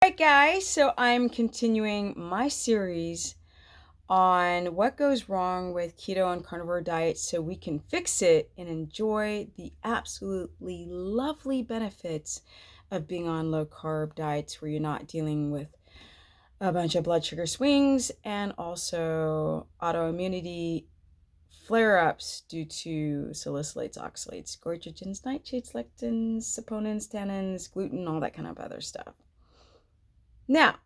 Alright guys, so I'm continuing my series on what goes wrong with keto and carnivore diets so we can fix it and enjoy the absolutely lovely benefits of being on low carb diets where you're not dealing with a bunch of blood sugar swings and also autoimmunity flare-ups due to salicylates, oxalates, goitrogens, nitrates, lectins, saponins, tannins, gluten, all that kind of other stuff. Now,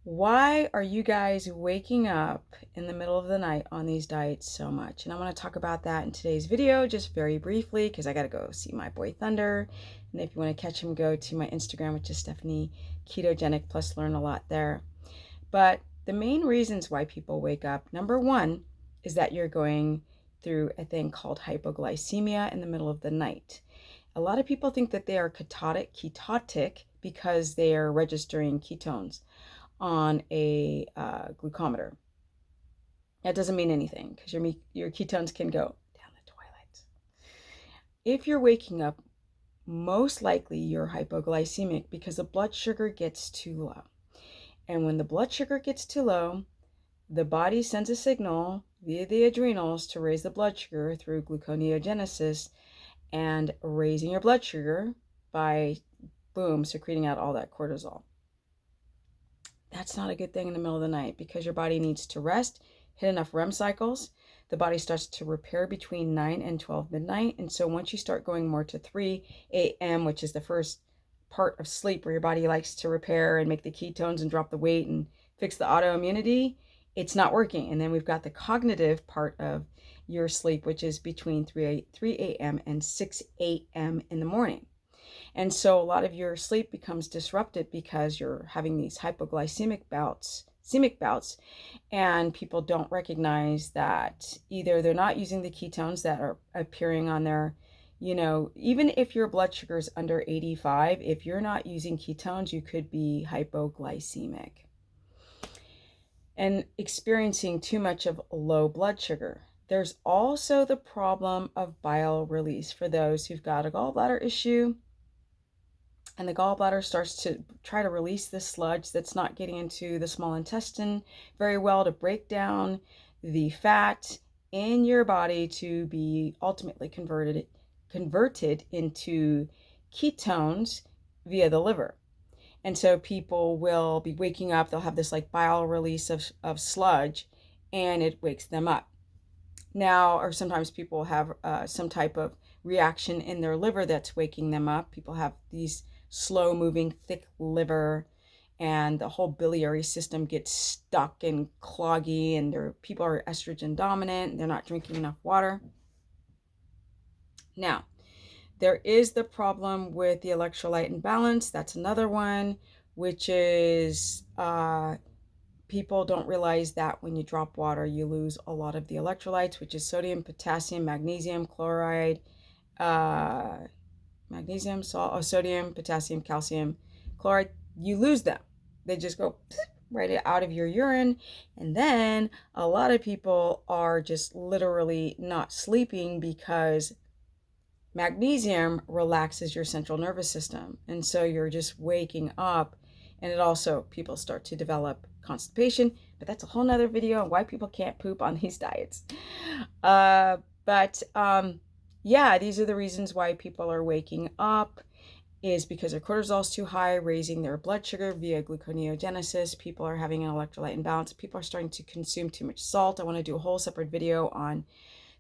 why are you guys waking up in the middle of the night on these diets so much? And I want to talk about that in today's video just very briefly because I got to go see my boy Thunder. And if you want to catch him, go to my Instagram, which is Stephanie Ketogenic, plus learn a lot there. But the main reasons why people wake up, number one, is that you're going through a thing called hypoglycemia in the middle of the night. A lot of people think that they are ketotic because they are registering ketones on a glucometer. That doesn't mean anything because your ketones can go down the toilet. If you're waking up, most likely you're hypoglycemic because the blood sugar gets too low. And when the blood sugar gets too low, the body sends a signal via the adrenals to raise the blood sugar through gluconeogenesis and raising your blood sugar by, boom, secreting out all that cortisol. That's not a good thing in the middle of the night because your body needs to rest, hit enough REM cycles. The body starts to repair between 9 and 12 midnight. And so once you start going more to 3 a.m., which is the first part of sleep where your body likes to repair and make the ketones and drop the weight and fix the autoimmunity, it's not working. And then we've got the cognitive part of your sleep, which is between 3 a.m. and 6 a.m. in the morning. And so a lot of your sleep becomes disrupted because you're having these hypoglycemic bouts, and people don't recognize that either they're not using the ketones that are appearing on their, even if your blood sugar is under 85, if you're not using ketones, you could be hypoglycemic and experiencing too much of low blood sugar. There's also the problem of bile release for those who've got a gallbladder issue. And the gallbladder starts to try to release this sludge that's not getting into the small intestine very well to break down the fat in your body to be ultimately converted into ketones via the liver. And so people will be waking up, they'll have this like bile release of sludge, and it wakes them up. Now, or sometimes people have some type of reaction in their liver that's waking them up. People have these slow moving thick liver and the whole biliary system gets stuck and cloggy, and people are estrogen dominant and they're not drinking enough water. Now, there is the problem with the electrolyte imbalance. That's another one, which is people don't realize that when you drop water, you lose a lot of the electrolytes, which is sodium, potassium, magnesium, chloride, sodium, potassium, calcium, chloride. You lose them. They just go right out of your urine. And then a lot of people are just literally not sleeping because magnesium relaxes your central nervous system. And so you're just waking up, and it also, people start to develop constipation, but that's a whole nother video on why people can't poop on these diets. Yeah, these are the reasons why people are waking up, is because their cortisol is too high, raising their blood sugar via gluconeogenesis. People are having an electrolyte imbalance. People are starting to consume too much salt. I want to do a whole separate video on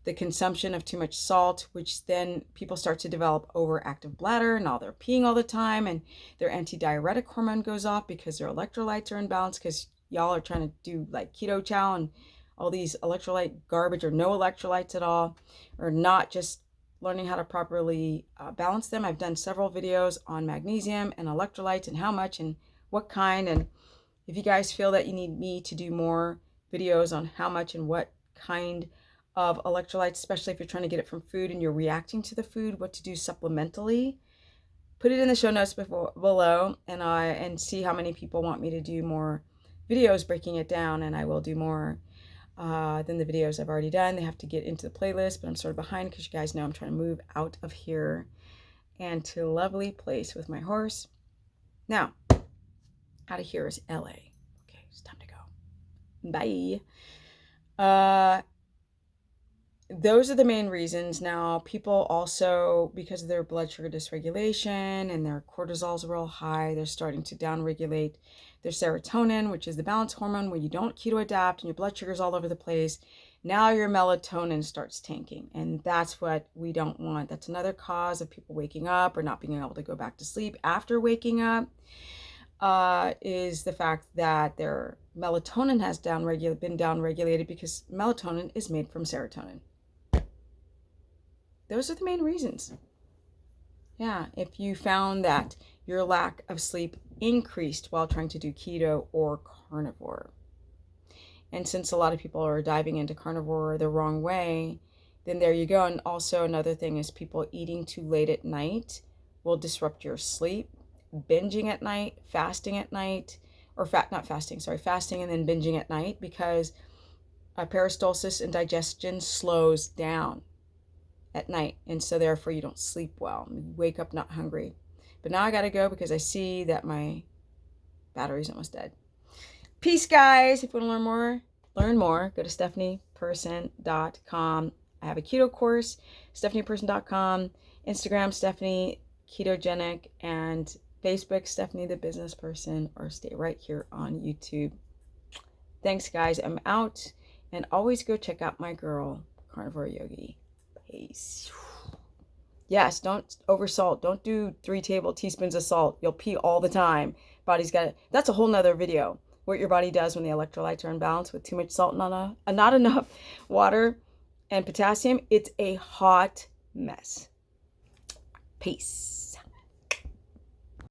the consumption of too much salt, which then people start to develop overactive bladder, and all they're peeing all the time, and their antidiuretic hormone goes off because their electrolytes are imbalanced because y'all are trying to do like keto chow and all these electrolyte garbage, or no electrolytes at all, or not just learning how to properly balance them. I've done several videos on magnesium and electrolytes and how much and what kind. And if you guys feel that you need me to do more videos on how much and what kind of electrolytes, especially if you're trying to get it from food and you're reacting to the food, what to do supplementally, put it in the show notes below, and see how many people want me to do more videos breaking it down, and I will do more than the videos I've already done. They have to get into the playlist, but I'm sort of behind because you guys know I'm trying to move out of here and to a lovely place with my horse. Now, Out of here is LA. Okay, it's time to go. Bye. Those are the main reasons. Now, people also, because of their blood sugar dysregulation and their cortisol's real high, they're starting to downregulate their serotonin, which is the balance hormone. When you don't keto adapt and your blood sugar's all over the place, now your melatonin starts tanking, and that's what we don't want. That's another cause of people waking up or not being able to go back to sleep after waking up, is the fact that their melatonin has been downregulated, because melatonin is made from serotonin. Those are the main reasons. Yeah, if you found that your lack of sleep increased while trying to do keto or carnivore. And since a lot of people are diving into carnivore the wrong way, then there you go. And also another thing is people eating too late at night will disrupt your sleep. Binging at night, fasting at night, or fasting and then binging at night, because peristalsis and digestion slows down at night, and so therefore you don't sleep well. You wake up not hungry. But now I gotta go because I see that my battery's almost dead. Peace, guys. If you want to learn more, go to stephanieperson.com. I have a keto course, stephanieperson.com, Instagram Stephanie Ketogenic, and Facebook Stephanie the Business Person, or stay right here on YouTube. Thanks, guys. I'm out, and always go check out my girl, Carnivore Yogi. Peace. Yes, don't oversalt. Don't do 3 tablespoons of salt. You'll pee all the time. Body's got it. That's a whole nother video. What your body does when the electrolytes are imbalanced with too much salt and not enough water and potassium. It's a hot mess. Peace.